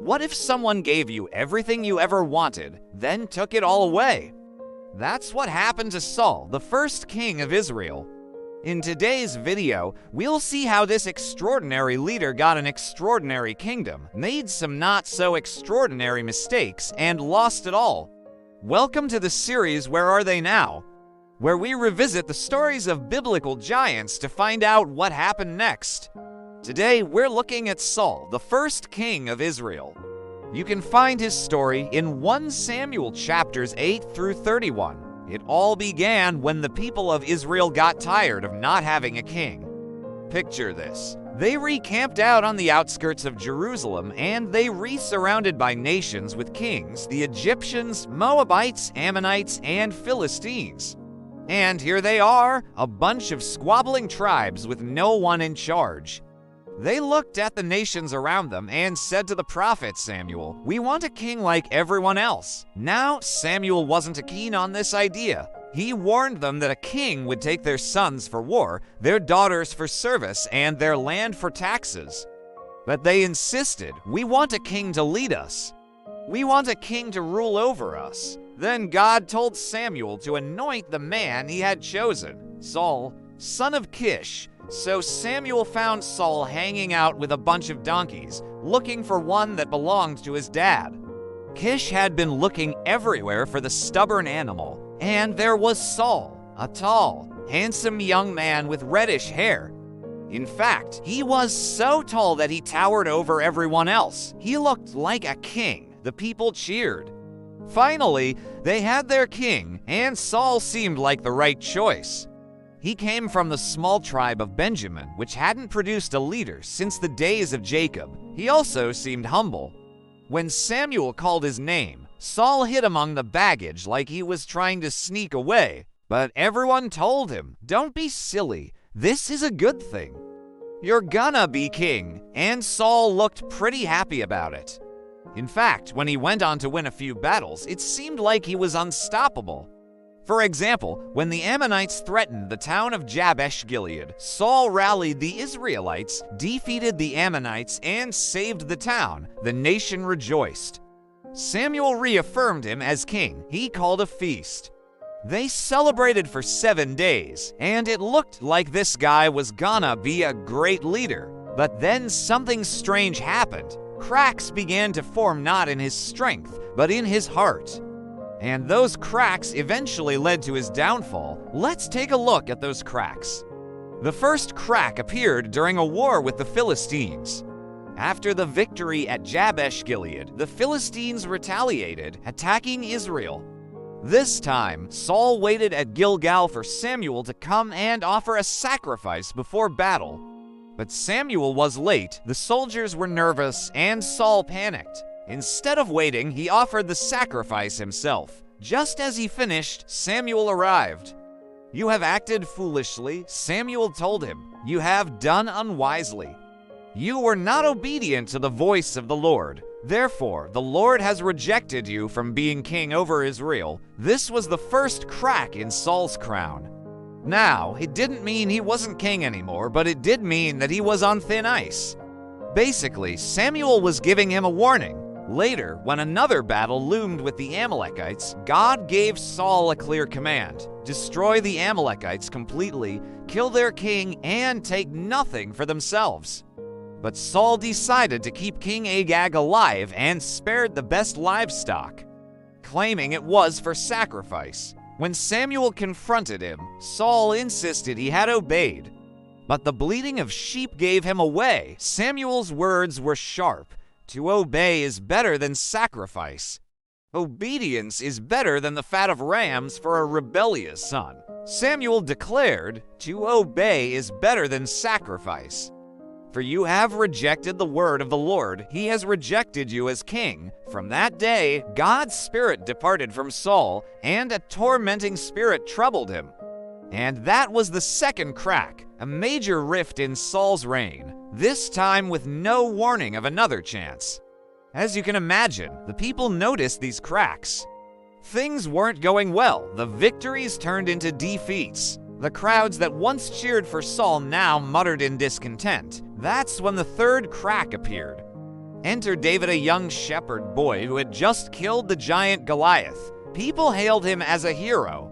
What if someone gave you everything you ever wanted, then took it all away? That's what happened to Saul, the first king of Israel. In today's video, we'll see how this extraordinary leader got an extraordinary kingdom, made some not so extraordinary mistakes, and lost it all. Welcome to the series Where Are They Now?, where we revisit the stories of biblical giants to find out what happened next. Today, we're looking at Saul, the first king of Israel. You can find his story in 1 Samuel chapters 8 through 31. It all began when the people of Israel got tired of not having a king. Picture this. They recamped out on the outskirts of Jerusalem, and they re-surrounded by nations with kings, the Egyptians, Moabites, Ammonites, and Philistines. And here they are, a bunch of squabbling tribes with no one in charge. They looked at the nations around them and said to the prophet Samuel, "We want a king like everyone else." Now, Samuel wasn't keen on this idea. He warned them that a king would take their sons for war, their daughters for service, and their land for taxes. But they insisted, "We want a king to lead us. We want a king to rule over us." Then God told Samuel to anoint the man he had chosen, Saul, son of Kish. So Samuel found Saul hanging out with a bunch of donkeys, looking for one that belonged to his dad. Kish had been looking everywhere for the stubborn animal, and there was Saul, a tall, handsome young man with reddish hair. In fact, he was so tall that he towered over everyone else. He looked like a king. The people cheered. Finally, they had their king, and Saul seemed like the right choice. He came from the small tribe of Benjamin, which hadn't produced a leader since the days of Jacob. He also seemed humble. When Samuel called his name, Saul hid among the baggage like he was trying to sneak away. But everyone told him, "Don't be silly. This is a good thing. You're gonna be king." And Saul looked pretty happy about it. In fact, when he went on to win a few battles, it seemed like he was unstoppable. For example, when the Ammonites threatened the town of Jabesh-Gilead, Saul rallied the Israelites, defeated the Ammonites, and saved the town. The nation rejoiced. Samuel reaffirmed him as king. He called a feast. They celebrated for 7 days, and it looked like this guy was gonna be a great leader. But then something strange happened. Cracks began to form not in his strength, but in his heart. And those cracks eventually led to his downfall. Let's take a look at those cracks. The first crack appeared during a war with the Philistines. After the victory at Jabesh-Gilead, the Philistines retaliated, attacking Israel. This time, Saul waited at Gilgal for Samuel to come and offer a sacrifice before battle. But Samuel was late, the soldiers were nervous, and Saul panicked. Instead of waiting, he offered the sacrifice himself. Just as he finished, Samuel arrived. "You have acted foolishly," Samuel told him. "You have done unwisely. You were not obedient to the voice of the Lord. Therefore, the Lord has rejected you from being king over Israel." This was the first crack in Saul's crown. Now, it didn't mean he wasn't king anymore, but it did mean that he was on thin ice. Basically, Samuel was giving him a warning. Later, when another battle loomed with the Amalekites, God gave Saul a clear command: destroy the Amalekites completely, kill their king, and take nothing for themselves. But Saul decided to keep King Agag alive and spared the best livestock, claiming it was for sacrifice. When Samuel confronted him, Saul insisted he had obeyed. But the bleating of sheep gave him away. Samuel's words were sharp. To obey is better than sacrifice. Obedience is better than the fat of rams for a rebellious son. Samuel declared, "To obey is better than sacrifice. For you have rejected the word of the Lord. He has rejected you as king." From that day, God's spirit departed from Saul, and a tormenting spirit troubled him. And that was the second crack, a major rift in Saul's reign, this time with no warning of another chance. As you can imagine, the people noticed these cracks. Things weren't going well. The victories turned into defeats. The crowds that once cheered for Saul now muttered in discontent. That's when the third crack appeared. Enter David, a young shepherd boy who had just killed the giant Goliath. People hailed him as a hero.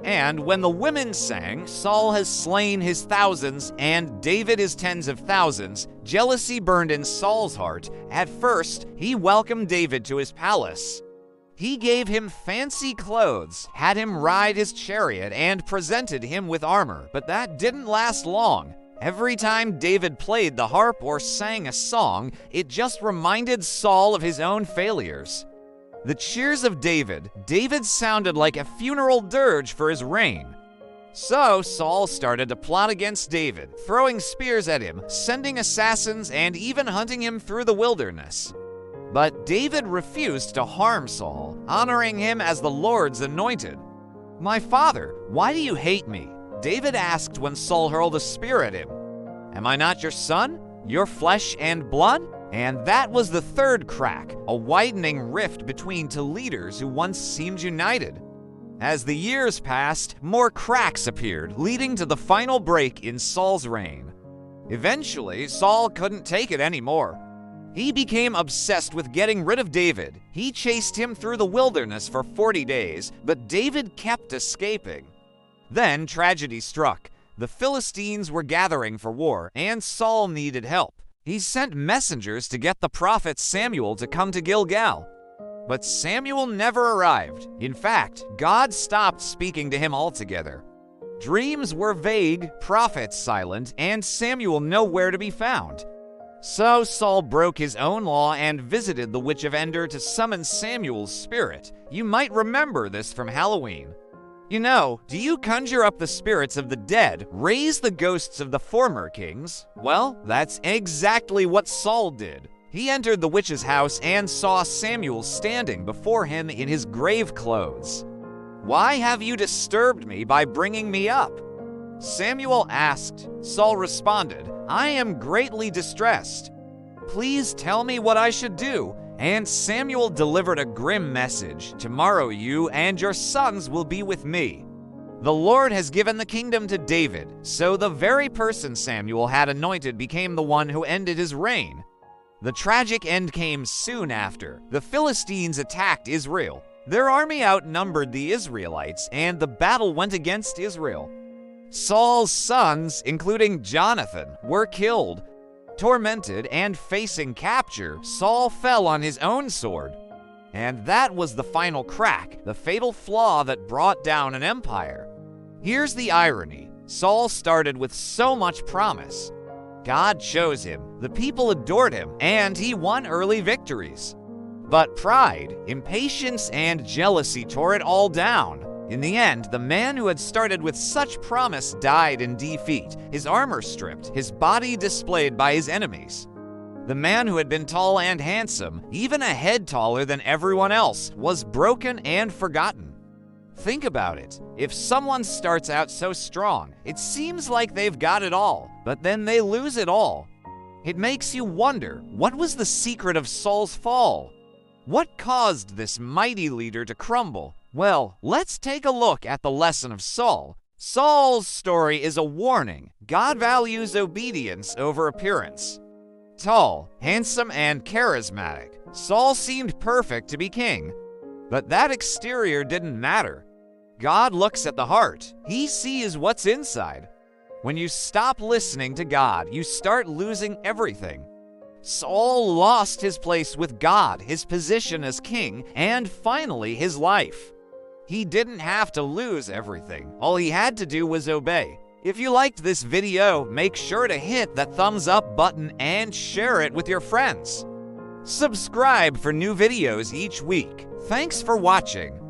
And when the women sang, "Saul has slain his thousands, and David his tens of thousands," jealousy burned in Saul's heart. At first, he welcomed David to his palace. He gave him fancy clothes, had him ride his chariot, and presented him with armor. But that didn't last long. Every time David played the harp or sang a song, it just reminded Saul of his own failures. The cheers of David sounded like a funeral dirge for his reign. So Saul started to plot against David, throwing spears at him, sending assassins, and even hunting him through the wilderness. But David refused to harm Saul, honoring him as the Lord's anointed. "My father, why do you hate me?" David asked when Saul hurled a spear at him. "Am I not your son, your flesh and blood?" And that was the third crack, a widening rift between two leaders who once seemed united. As the years passed, more cracks appeared, leading to the final break in Saul's reign. Eventually, Saul couldn't take it anymore. He became obsessed with getting rid of David. He chased him through the wilderness for 40 days, but David kept escaping. Then tragedy struck. The Philistines were gathering for war, and Saul needed help. He sent messengers to get the prophet Samuel to come to Gilgal. But Samuel never arrived. In fact, God stopped speaking to him altogether. Dreams were vague, prophets silent, and Samuel nowhere to be found. So Saul broke his own law and visited the Witch of Endor to summon Samuel's spirit. You might remember this from Halloween. You know, do you conjure up the spirits of the dead, raise the ghosts of the former kings? Well, that's exactly what Saul did. He entered the witch's house and saw Samuel standing before him in his grave clothes. "Why have you disturbed me by bringing me up?" Samuel asked. Saul responded, "I am greatly distressed. Please tell me what I should do." And Samuel delivered a grim message. "Tomorrow you and your sons will be with me. The Lord has given the kingdom to David." So the very person Samuel had anointed became the one who ended his reign. The tragic end came soon after. The Philistines attacked Israel. Their army outnumbered the Israelites, and the battle went against Israel. Saul's sons, including Jonathan, were killed. Tormented and facing capture, Saul fell on his own sword. And that was the final crack, the fatal flaw that brought down an empire. Here's the irony. Saul started with so much promise. God chose him, the people adored him, and he won early victories. But pride, impatience, and jealousy tore it all down. In the end, the man who had started with such promise died in defeat, his armor stripped, his body displayed by his enemies. The man who had been tall and handsome, even a head taller than everyone else, was broken and forgotten. Think about it. If someone starts out so strong, it seems like they've got it all, but then they lose it all. It makes you wonder, what was the secret of Saul's fall? What caused this mighty leader to crumble? Well, let's take a look at the lesson of Saul. Saul's story is a warning. God values obedience over appearance. Tall, handsome, and charismatic, Saul seemed perfect to be king. But that exterior didn't matter. God looks at the heart. He sees what's inside. When you stop listening to God, you start losing everything. Saul lost his place with God, his position as king, and finally his life. He didn't have to lose everything. All he had to do was obey. If you liked this video, make sure to hit that thumbs up button and share it with your friends. Subscribe for new videos each week. Thanks for watching.